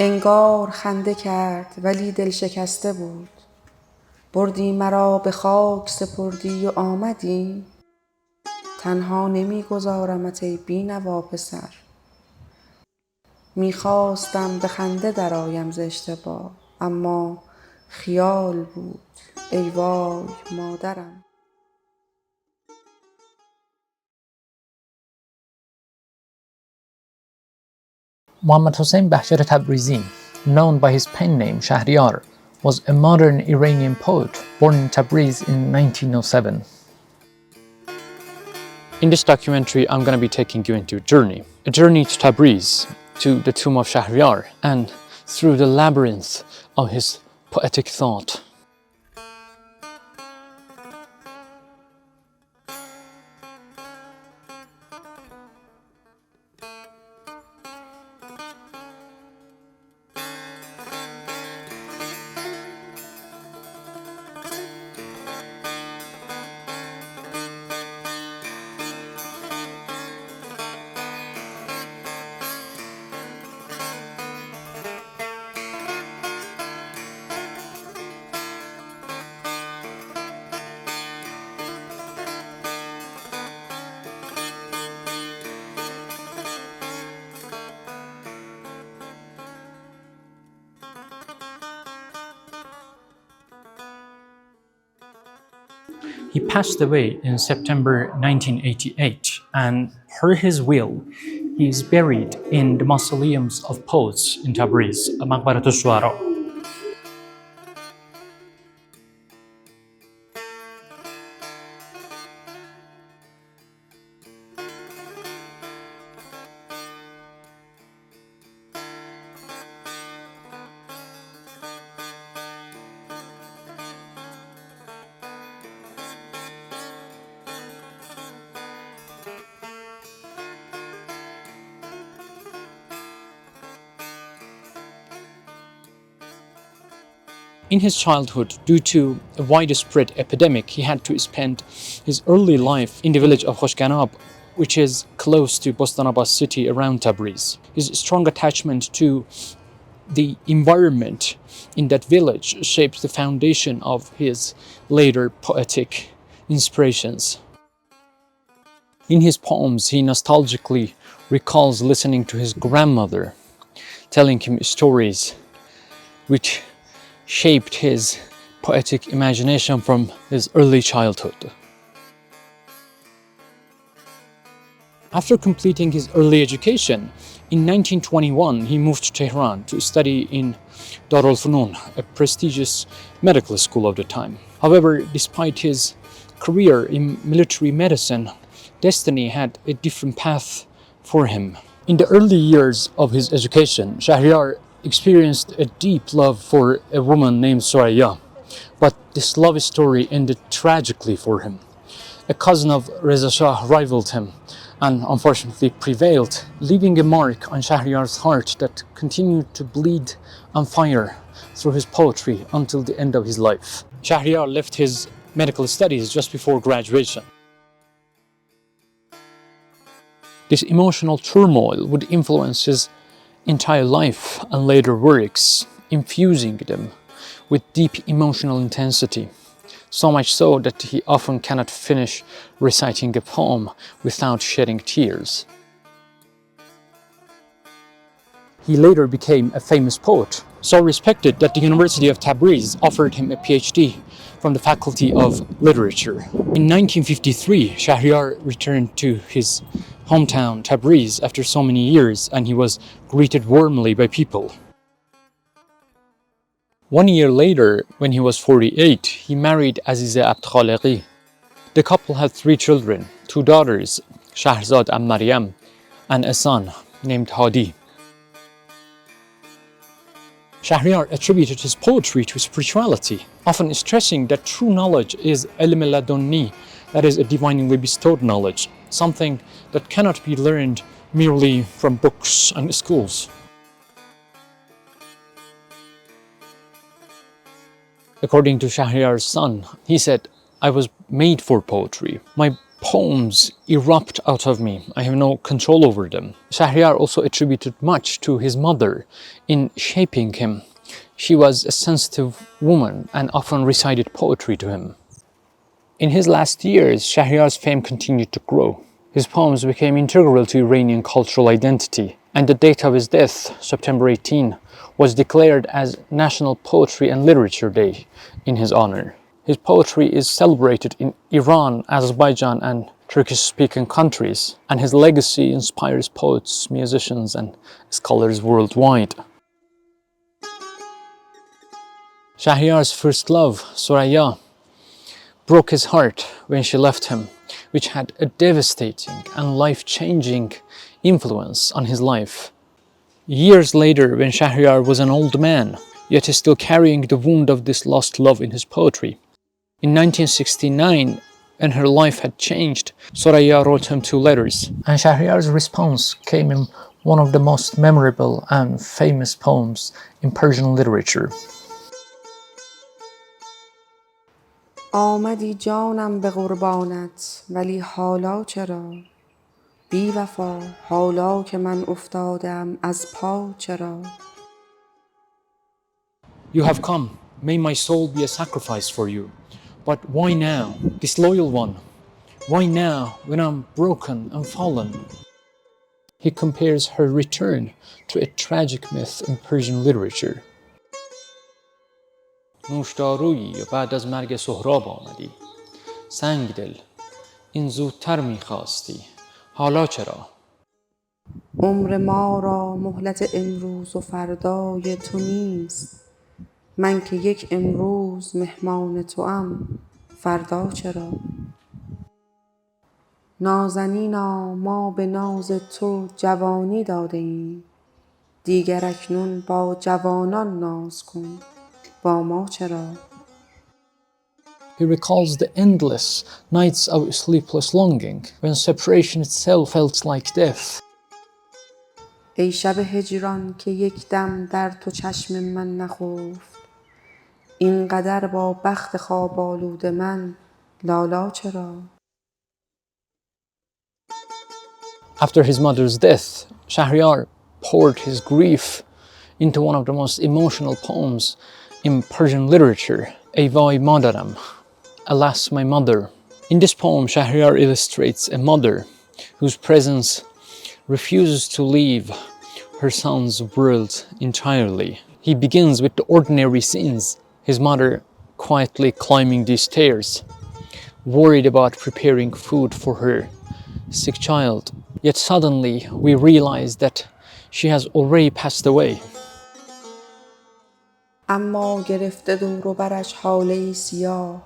انگار خنده کرد ولی دل شکسته بود. بردی مرا به خاک سپردی و آمدی. تنها نمیگذارمت ای بینوا پسر. میخواستم به خنده درآیم ز اشتباه، اما خیال بود ای وای مادرم. Muhammad Hussein Bahjar Tabrizi, known by his pen name Shahriar, was a modern Iranian poet born in Tabriz in 1907. In this documentary, I'm going to be taking you into a journey to Tabriz, to the tomb of Shahriar, and through the labyrinth of his poetic thought. He passed away in September 1988, and per his will, he is buried in the mausoleums of poets in Tabriz, Maqbarat al-Shuara. In his childhood, due to a widespread epidemic, he had to spend his early life in the village of Khoshganab, which is close to Bostanabad city around Tabriz. His strong attachment to the environment in that village shaped the foundation of his later poetic inspirations. In his poems, he nostalgically recalls listening to his grandmother, telling him stories which shaped his poetic imagination from his early childhood. After completing his early education, in 1921 he moved to Tehran to study in Darul Funun, a prestigious medical school of the time. However, despite his career in military medicine, destiny had a different path for him. In the early years of his education, Shahriar experienced a deep love for a woman named Soraya, but this love story ended tragically for him. A cousin of Reza Shah rivaled him and unfortunately prevailed, leaving a mark on Shahriar's heart that continued to bleed on fire through his poetry until the end of his life. Shahriar left his medical studies just before graduation. This emotional turmoil would influence his entire life and later works, infusing them with deep emotional intensity, so much so that he often cannot finish reciting a poem without shedding tears. He later became a famous poet, so respected that the University of Tabriz offered him a PhD from the Faculty of Literature. In 1953, Shahriar returned to his hometown Tabriz after so many years, and he was greeted warmly by people. 1 year later, when he was 48, he married Azize Abdkhalaqi. The couple had 3 children, 2 daughters, Shahrzad and Maryam, and a son named Hadi. Shahriar attributed his poetry to spirituality, often stressing that true knowledge is ilm ladunni, that is a divinely bestowed knowledge, something that cannot be learned merely from books and schools. According to Shahriar's son, he said, "I was made for poetry. My Poems erupt out of me. I have no control over them. Shahriar also attributed much to his mother in shaping him. She was a sensitive woman and often recited poetry to him. In his last years, Shahriar's fame continued to grow. His poems became integral to Iranian cultural identity, and the date of his death, September 18, was declared as National Poetry and Literature Day in his honor. His poetry is celebrated in Iran, Azerbaijan, and Turkish-speaking countries, and his legacy inspires poets, musicians, and scholars worldwide. Shahriar's first love, Soraya, broke his heart when she left him, which had a devastating and life-changing influence on his life. Years later, when Shahriar was an old man, yet still carrying the wound of this lost love in his poetry, in 1969, when her life had changed, Soraya wrote him 2 letters, and Shahriar's response came in one of the most memorable and famous poems in Persian literature. آمدی جانم به قربانت ولی حالا چرا بی وفا حالا که من افتادم از پا چرا You have come, may my soul be a sacrifice for you. But why now, disloyal one? Why now, when I'm broken and fallen? He compares her return to a tragic myth in Persian literature. نوشدارویی و بعد از مرگ سهراب آمدی. سنگ دل، این زودتر می‌خواستی. حالا چرا؟ عمر ما را مهلت امروز و فردای تو نیست من که یک امروز مهمان توام فردا چرا نازنینا ما به ناز تو جوانی داده ایم دیگر اکنون با جوانان ناز کن با ما چرا He recalls the endless nights of sleepless longing, when separation itself felt like death. ای شب هجران که یک دم در تو چشم من نخفت اینقدر با بخت خواب آلود من لالا چرا After his mother's death, Shahriar poured his grief into one of the most emotional poems in Persian literature, Vaay Maadaram, Alas, My Mother. In this poem, Shahriar illustrates a mother whose presence refuses to leave her son's world entirely. He begins with the ordinary scenes, his mother quietly climbing the stairs, worried about preparing food for her sick child. Yet suddenly we realize that she has already passed away. اما گرفته دور و برش حاله سیاه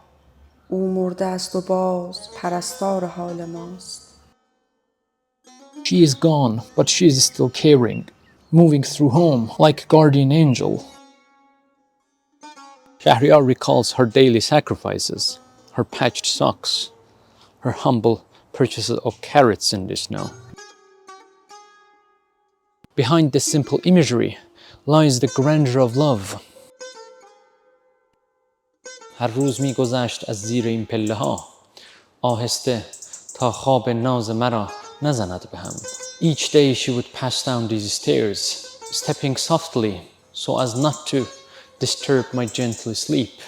او مرده است و باز پرستار حال ماست She is gone, but she is still caring, moving through home like a guardian angel. Shahriar recalls her daily sacrifices, her patched socks, her humble purchases of carrots in the snow. Behind this simple imagery lies the grandeur of love. هر روز می‌گذشت از زیر این پله‌ها آهسته تا خواب ناز مرا نزند بهم. Each day she would pass down these stairs, stepping softly so as not to disturb my gentle sleep.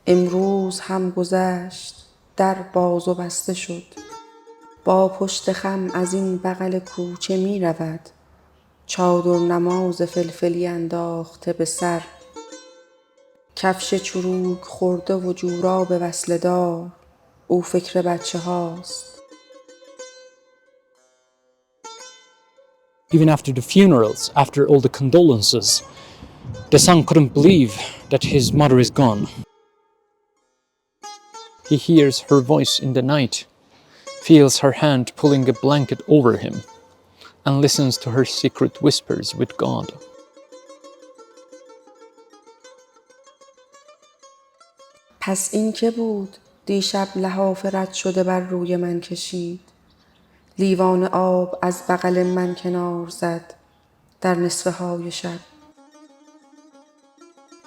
امروز هم گذشت در باز و بسته شد با پشت خم از این بغل کوچه می رود چادر نماز فلفلی انداخته به سر کفش چروک خورده و جوراب وصله دار او فکر بچه هاست Even after the funerals, after all the condolences, the son couldn't believe that his mother is gone. He hears her voice in the night, feels her hand pulling a blanket over him, and listens to her secret whispers with God. پس این که بود دیشب لحاف رد شده بر روی من کشید لیوان آب از بغل من کنار زد در نصفه های شب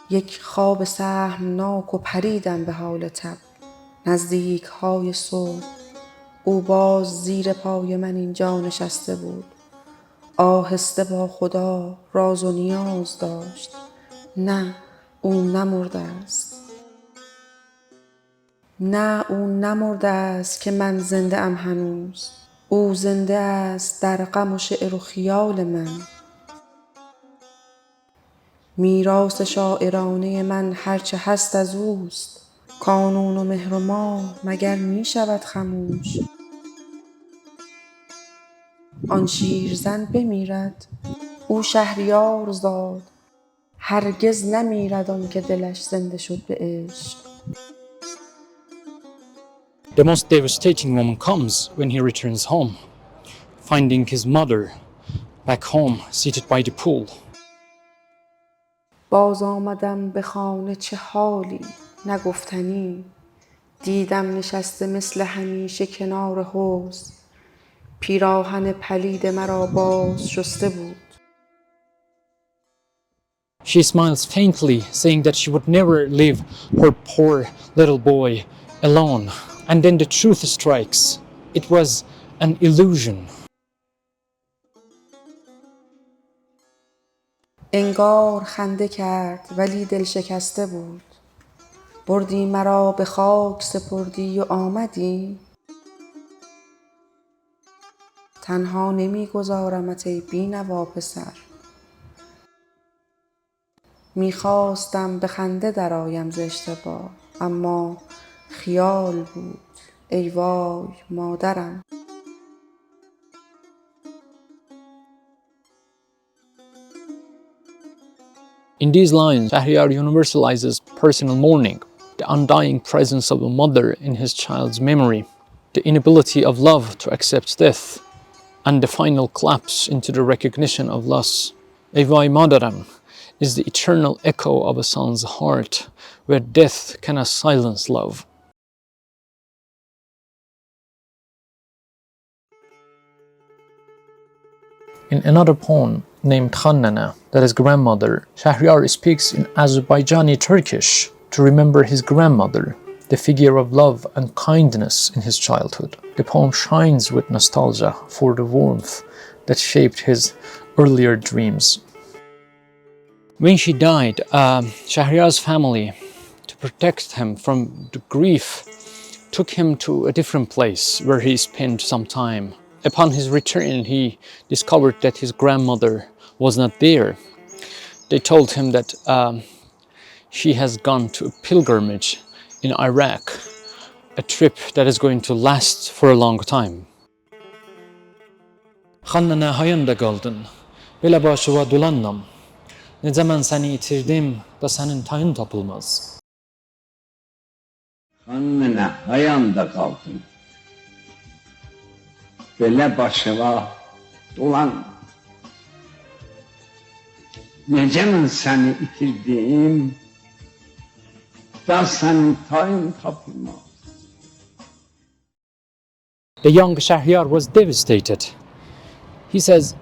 یک خواب سهمناک و پریدم به حال تب نزدیک های صبح او باز زیر پای من اینجا نشسته بود. آهسته با خدا راز و نیاز داشت. نه، او نمرده است. نه، او نمرده است که من زنده ام هنوز. او زنده است در غم و شعر و خیال من. میراث شاعرانه من هرچه هست از اوست. کانون و مهر و ماه مگر می شود خموش؟ آن شیرزن بمیرد، او شهریار زاد. هرگز نمیرد آن که دلش زنده شد به عشق. The most devastating moment comes when he returns home, finding his mother back home seated by the pool. باز آمدم به خانه چه حالی نگفتنی. دیدم نشسته مثل همیشه کنار حوض. پیراهن پلید مرا باز شسته بود. She smiles faintly, saying that she would never leave her poor little boy alone. And then the truth strikes. It was an illusion. انگار خنده کرد ولی دل شکسته بود. بردی مرا به خاک سپردی و آمدی. تنها نمیگذارمت ای بینوا پسر. میخواستم به خنده درآیم ز اشتباه، اما خیال بود ای وای مادرم. In these lines, Shahriar universalizes personal mourning, the undying presence of a mother in his child's memory, the inability of love to accept death, and the final collapse into the recognition of loss. Vaay Maadaram is the eternal echo of a son's heart, where death cannot silence love. In another poem named Khaan Nana, that is grandmother, Shahriar speaks in Azerbaijani Turkish to remember his grandmother, the figure of love and kindness in his childhood. The poem shines with nostalgia for the warmth that shaped his earlier dreams. When she died, Shahriar's family, to protect him from the grief, took him to a different place where he spent some time. Upon his return, he discovered that his grandmother was not there. They told him that she has gone to a pilgrimage in Iraq, a trip that is going to last for a long time. Khaan Nana hayanda qaldın, belə başıva dolanam. Necə mən səni itirdim, da sənin tayın tapılmaz. Khaan Nana hayanda qaldın. Belə başıva dolan. Necə mən səni itirdim, da sənin tayın tapılmaz. The young Shahriar was devastated. He says,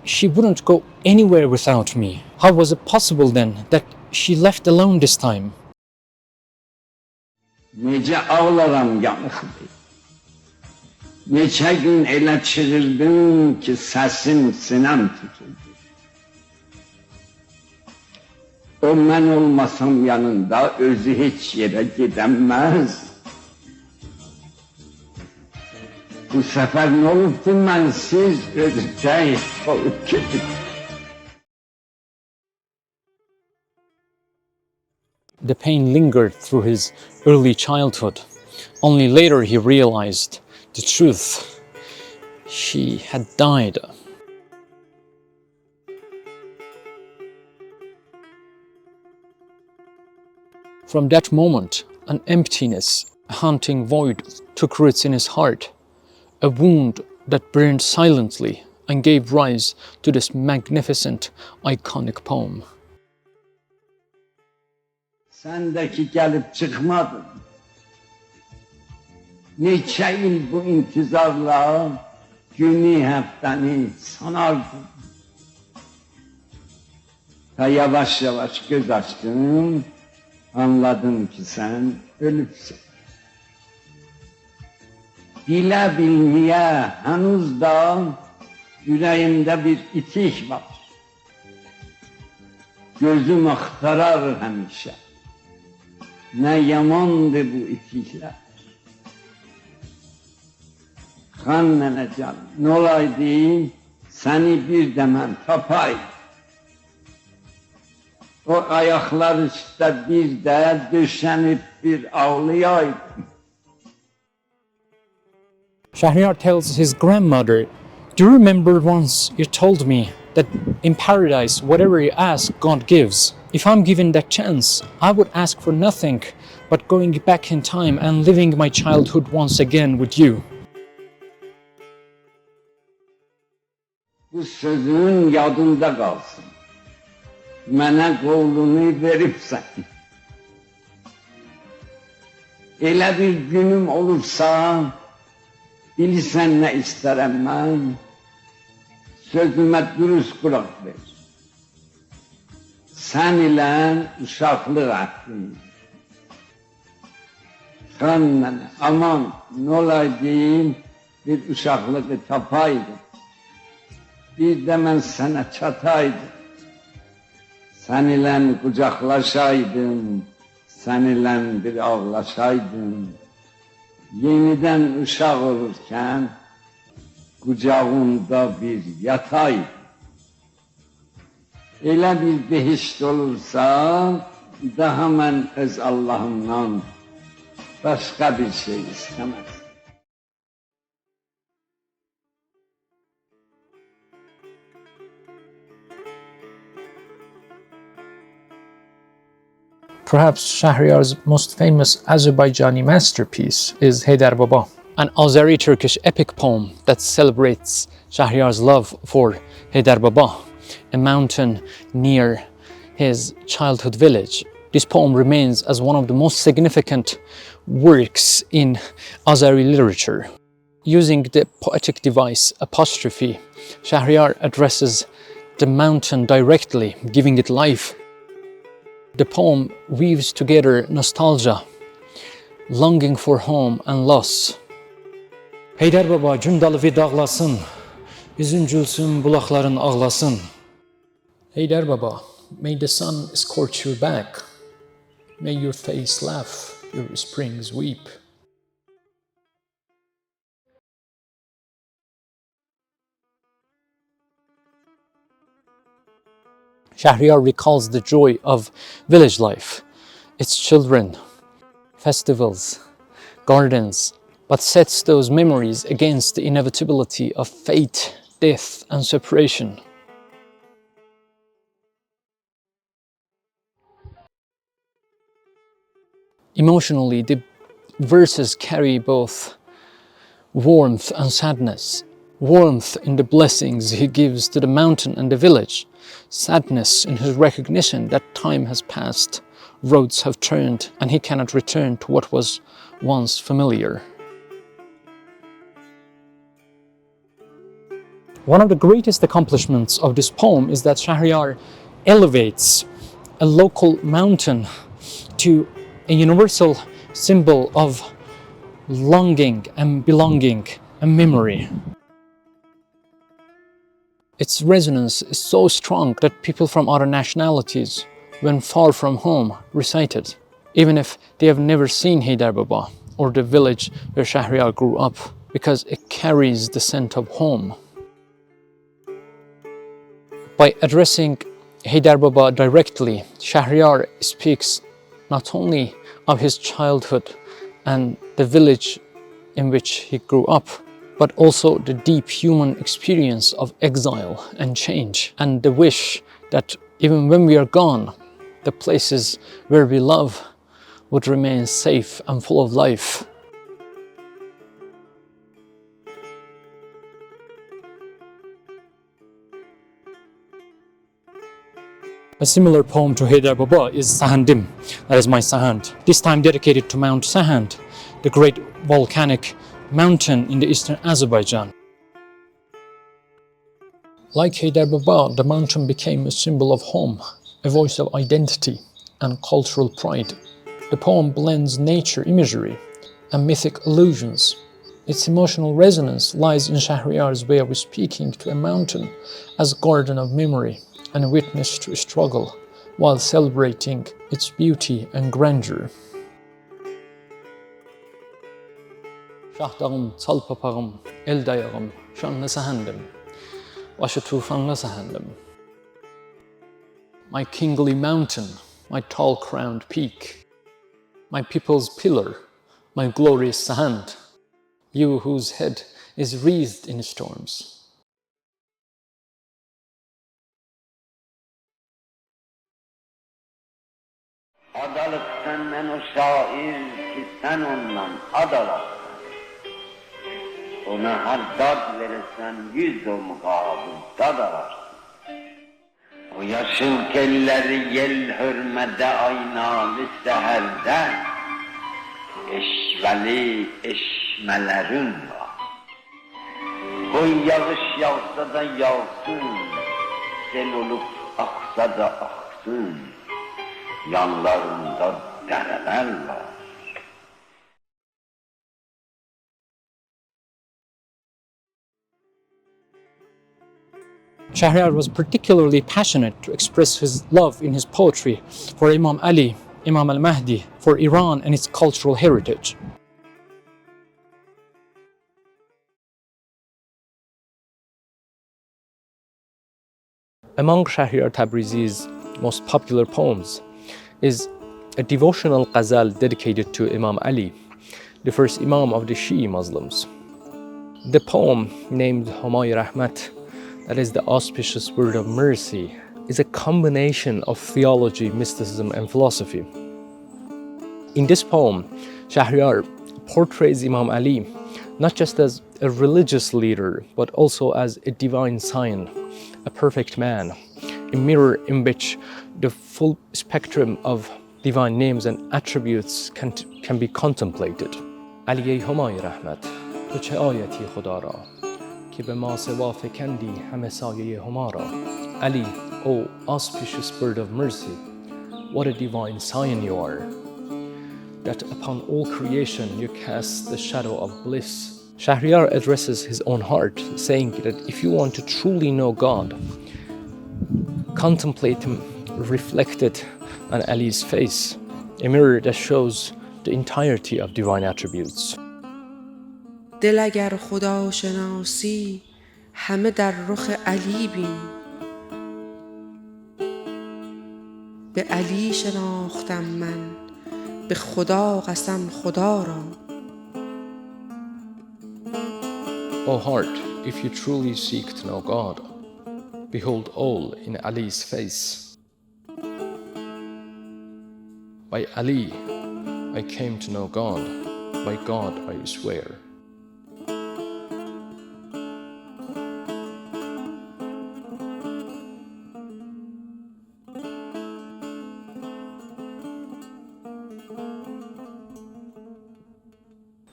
she wouldn't go anywhere without me. How was it possible then that she left alone this time? Necə ağlaram yanıqdı. Neçə gün elə çığırdım ki, səsim sinəm tutuldu. O mən olmasam yanında özü heç yerə gedəməz. Bu səfər nə olubdu mənsiz özü zəif olub gedib. The pain lingered through his early childhood. Only later he realized the truth. She had died. From that moment, an emptiness, a haunting void took roots in his heart, a wound that burned silently and gave rise to this magnificent, iconic poem. Səndəki gəlib çıxmadın. Neçə il bu intizarla günü həftəni sanardım. Ta yavaş yavaş göz açdım, anladım ki sən ölübsün. Dile bilmeye henüz da yüreğimde bir itik var. Gözüm aktarar hemşe. Ne yamandı bu itikler. Khaan Nana can, ne olaydı seni bir demen tapaydı. O ayaklar üstte bir de döşenip bir ağlayaydım. Shahriar tells his grandmother, "Do you remember once you told me that in paradise, whatever you ask, God gives? If I'm given that chance, I would ask for nothing but going back in time and living my childhood once again with you." Bu sözün yadında kalsın. Mənə qolunu veribsən. Elə bir günüm olursa, bilirsən nə istərəm mən, sözümə dürüst qulaq ver. Sən ilə uşaqlıq etdim. Khaan Nana, aman, nə olaydı, bir uşaqlığı tapaydım. Bir də mən sənə çataydım. Sən ilə qucaqlaşaydım, sən ilə bir ağlaşaydım. Yenidən uşaq olurkən, qucağında bir yataydım. Elə bir behişt olursa, daha mən öz Allahımdan başqa bir şey istəməz. Perhaps Shahriar's most famous Azerbaijani masterpiece is Haydar-Baaba, an Azeri Turkish epic poem that celebrates Shahriar's love for Haydar-Baaba, a mountain near his childhood village. This poem remains as one of the most significant works in Azeri literature. Using the poetic device apostrophe, Shahriar addresses the mountain directly, giving it life. The poem weaves together nostalgia, longing for home and loss. Haydar-Baaba gün dalı dağlasın, üzün gülsün, bulaqların ağlasın. Haydar-Baaba, may the sun scorch your back. May your face laugh, your springs weep. Shahriar recalls the joy of village life, its children, festivals, gardens, but sets those memories against the inevitability of fate, death, and separation. Emotionally, the verses carry both warmth and sadness. Warmth in the blessings he gives to the mountain and the village. Sadness in his recognition that time has passed, roads have turned, and he cannot return to what was once familiar. One of the greatest accomplishments of this poem is that Shahriar elevates a local mountain to a universal symbol of longing and belonging and memory. Its resonance is so strong that people from other nationalities, when far from home, recite it, even if they have never seen Haydar-Baaba or the village where Shahriar grew up, because it carries the scent of home. By addressing Haydar-Baaba directly, Shahriar speaks not only of his childhood and the village in which he grew up, but also the deep human experience of exile and change, and the wish that even when we are gone, the places where we love would remain safe and full of life. A similar poem to Haydar-Baaba is Sahandim, that is my Sahand, this time dedicated to Mount Sahand, the great volcanic mountain in the eastern Azerbaijan. Like Haydar-Baaba, the mountain became a symbol of home, a voice of identity and cultural pride. The poem blends nature imagery and mythic allusions Its emotional resonance lies in Shahriar's way of speaking to a mountain as a garden of memory and a witness to struggle, while celebrating its beauty and grandeur. Şahdağım, çal papağım, el dayağım, şanlı səhəndim, başı tufanlı səhəndim. My kingly mountain, my tall-crowned peak, my people's pillar, my glorious sahand, you whose head is wreathed in storms. Adalık senden o şair ki sen ondan adalasın. Ona her dad verirsen yüz o mukabil dad ararsın. O yaşıl kelleri yel hürmede aynalı seherde eşveli eşmelerin var. Koy yağış yağsa da yağsın, sel olup aksa da aksın, yanlarında dereler var. Shahriar was particularly passionate to express his love in his poetry for Imam Ali, Imam al-Mahdi, for Iran and its cultural heritage. Among Shahriar Tabrizi's most popular poems is a devotional ghazal dedicated to Imam Ali, the first Imam of the Shi'i Muslims. The poem, named Humaa Rahmat, that is the auspicious word of mercy, is a combination of theology, mysticism, and philosophy. In this poem, Shahriar portrays Imam Ali not just as a religious leader, but also as a divine sign, a perfect man, a mirror in which the full spectrum of divine names and attributes can be contemplated. Ali Humaa Rahmat, to che ayati khuda ra ki be ma sewa fekandi hame saye Humaa ra. Ali, O auspicious bird of mercy, what a divine sign you are, that upon all creation you cast the shadow of bliss. Shahriar addresses his own heart, saying that if you want to truly know God, contemplate him reflected on Ali's face, a mirror that shows the entirety of divine attributes. دل اگر خدا شناسی همه در رخ علی بین. به علی شناختم من به خدا قسم خدا را. O heart, if you truly seek to know God, behold all in Ali's face. By Ali, I came to know God. By God, I swear.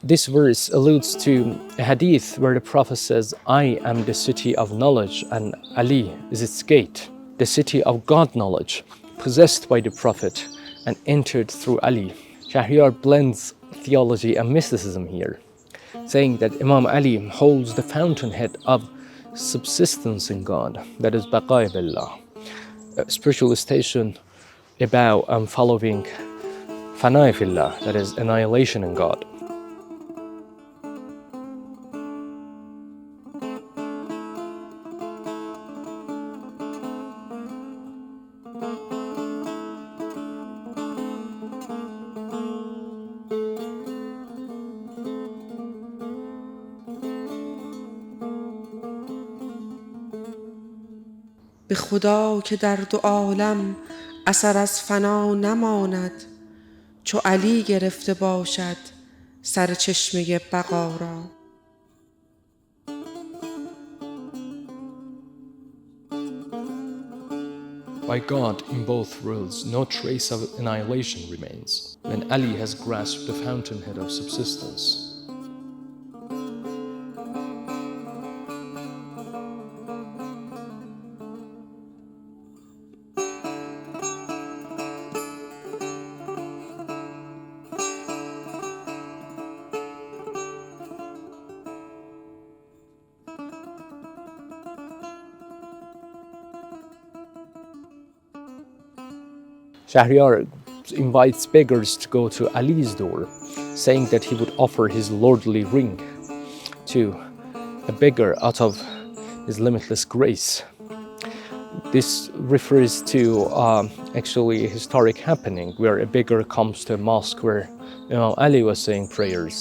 This verse alludes to a hadith where the Prophet says, I am the city of knowledge and Ali is its gate, the city of God knowledge, possessed by the Prophet and entered through Ali. Shahriar blends theology and mysticism here, saying that Imam Ali holds the fountainhead of subsistence in God, that is Baqai Billah, a spiritual station about and following Fanai Fillah, that is annihilation in God. به خدا که در دو عالم اثر از فنا نماند، چو علی گرفته باشد سر چشمه بقا را. By God, in both worlds, no trace of annihilation remains, when Ali has grasped the fountainhead of subsistence. Shahriar invites beggars to go to Ali's door, saying that he would offer his lordly ring to a beggar out of his limitless grace. This refers to actually a historic happening where a beggar comes to a mosque where Imam Ali was saying prayers,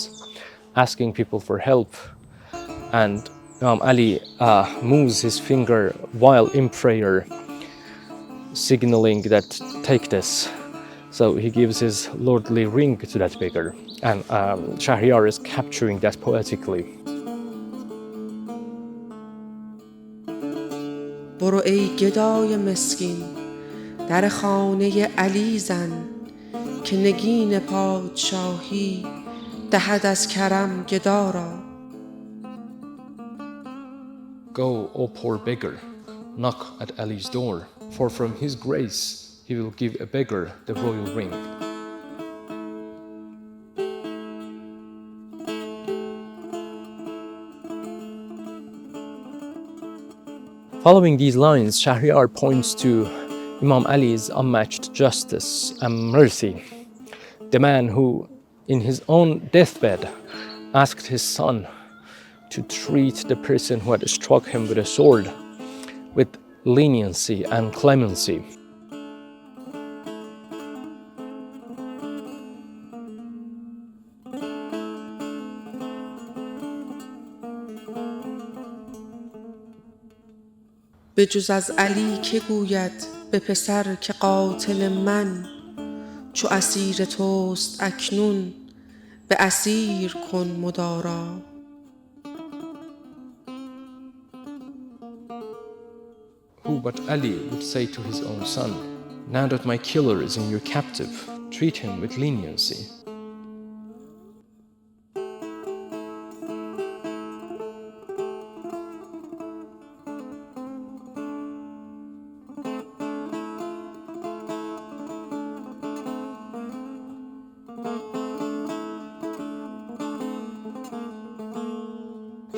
asking people for help, and Imam Ali moves his finger while in prayer, signaling that take this. So he gives his lordly ring to that beggar, and Shahriar is capturing that poetically. برو ای گدای مسکین در خانه علی زن که نگین پادشاهی دهد از کرم گدا را. Go, O poor beggar, knock at Ali's door, for from his grace he will give a beggar the royal ring. Following these lines, Shahriar points to Imam Ali's unmatched justice and mercy. The man who, in his own deathbed, asked his son to treat the person who had struck him with a sword with leniency and clemency. به جز از علی که گوید به پسر که قاتل من چو اسیر توست اکنون به اسیر کن مدارا. Who but Ali would say to his own son, now that my killer is in your captive, treat him with leniency.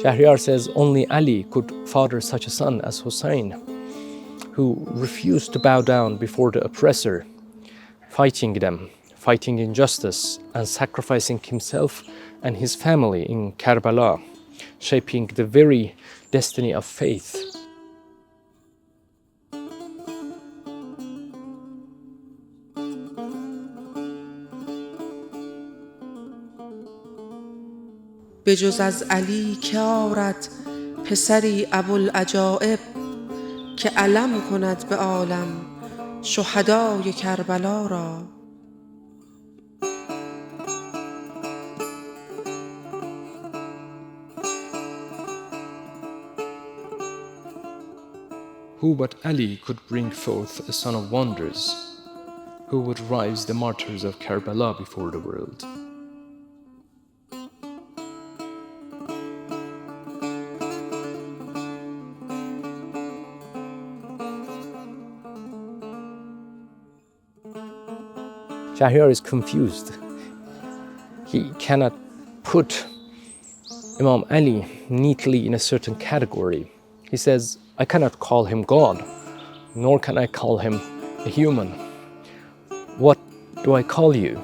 Shahriar says only Ali could father such a son as Hussein, who refused to bow down before the oppressor, fighting them, fighting injustice, and sacrificing himself and his family in Karbala, shaping the very destiny of faith. به جز از علی که آرد پسری ابوالعجایب که علم کند به عالم شهدای کربلا را. Who but Ali could bring forth a son of wonders, who would rise the martyrs of Karbala before the world? Shahriar is confused. He cannot put Imam Ali neatly in a certain category. He says, I cannot call him God, nor can I call him a human. What do I call you?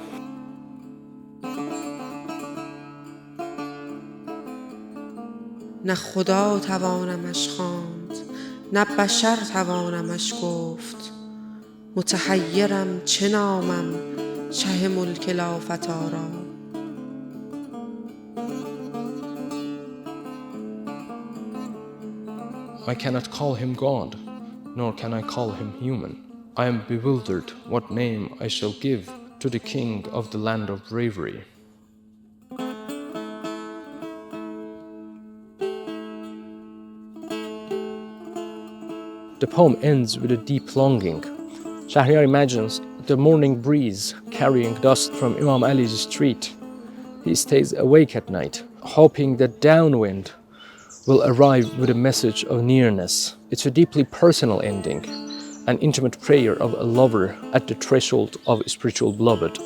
نه خدا توانمش خواند نه بشر توانمش گفت متحیرم چه نامم شه ملک لافتی را. I cannot call him God, nor can I call him human. I am bewildered what name I shall give to the king of the land of bravery. The poem ends with a deep longing. Shahriar imagines the morning breeze carrying dust from Imam Ali's street. He stays awake at night, hoping that downwind will arrive with a message of nearness. It's a deeply personal ending, an intimate prayer of a lover at the threshold of a spiritual beloved.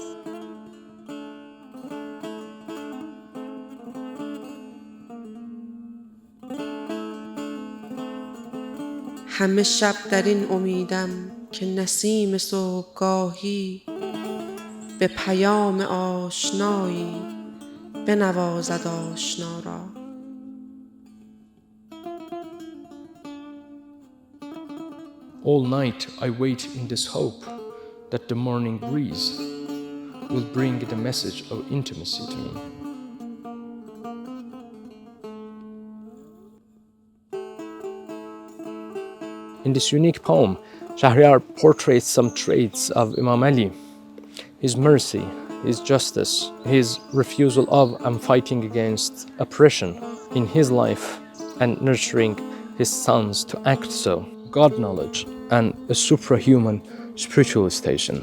همه شب در این امیدم که نسیم صبحگاهی به پیام آشنایی بنوازد آشنا را. All night I wait in this hope that the morning breeze will bring the message of intimacy to me. In this unique poem, Shahriar portrays some traits of Imam Ali: his mercy, his justice, his refusal of and fighting against oppression in his life, and nurturing his sons to act so, God knowledge, and a suprahuman spiritual station.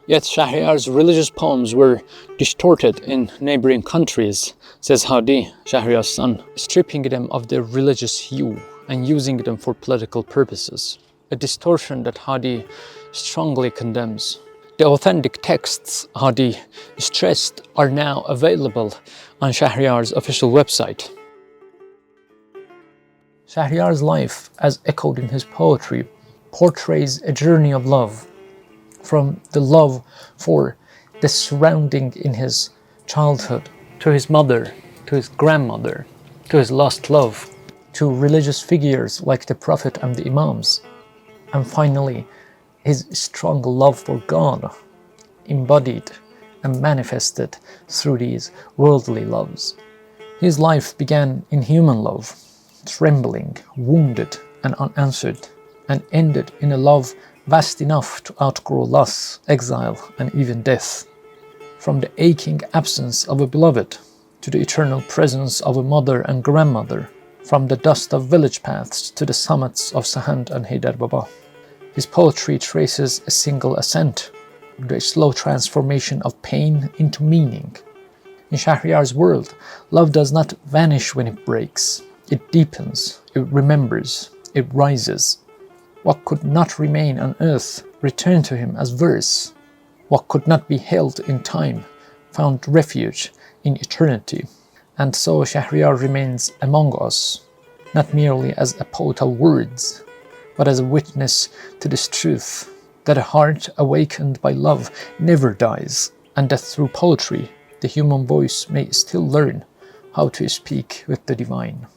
Yet Shahriar's religious poems were distorted in neighboring countries, says Hadi, Shahriar's son, stripping them of their religious hue and using them for political purposes, a distortion that Hadi strongly condemns. The authentic texts, Hadi stressed, are now available on Shahriar's official website. Shahriar's life, as echoed in his poetry, portrays a journey of love, from the love for the surrounding in his childhood, to his mother, to his grandmother, to his lost love, to religious figures like the Prophet and the Imams, and finally his strong love for God, embodied and manifested through these worldly loves. His life began in human love, trembling, wounded and unanswered, and ended in a love vast enough to outgrow loss, exile, and even death. From the aching absence of a beloved to the eternal presence of a mother and grandmother, from the dust of village paths to the summits of Sahand and Haydar-Baaba. His poetry traces a single ascent, the slow transformation of pain into meaning. In Shahriar's world, love does not vanish when it breaks. It deepens, it remembers, it rises. What could not remain on earth returned to him as verse. What could not be held in time found refuge in eternity. And so Shahriar remains among us, not merely as a poet of words, but as a witness to this truth, that a heart awakened by love never dies, and that through poetry the human voice may still learn how to speak with the divine.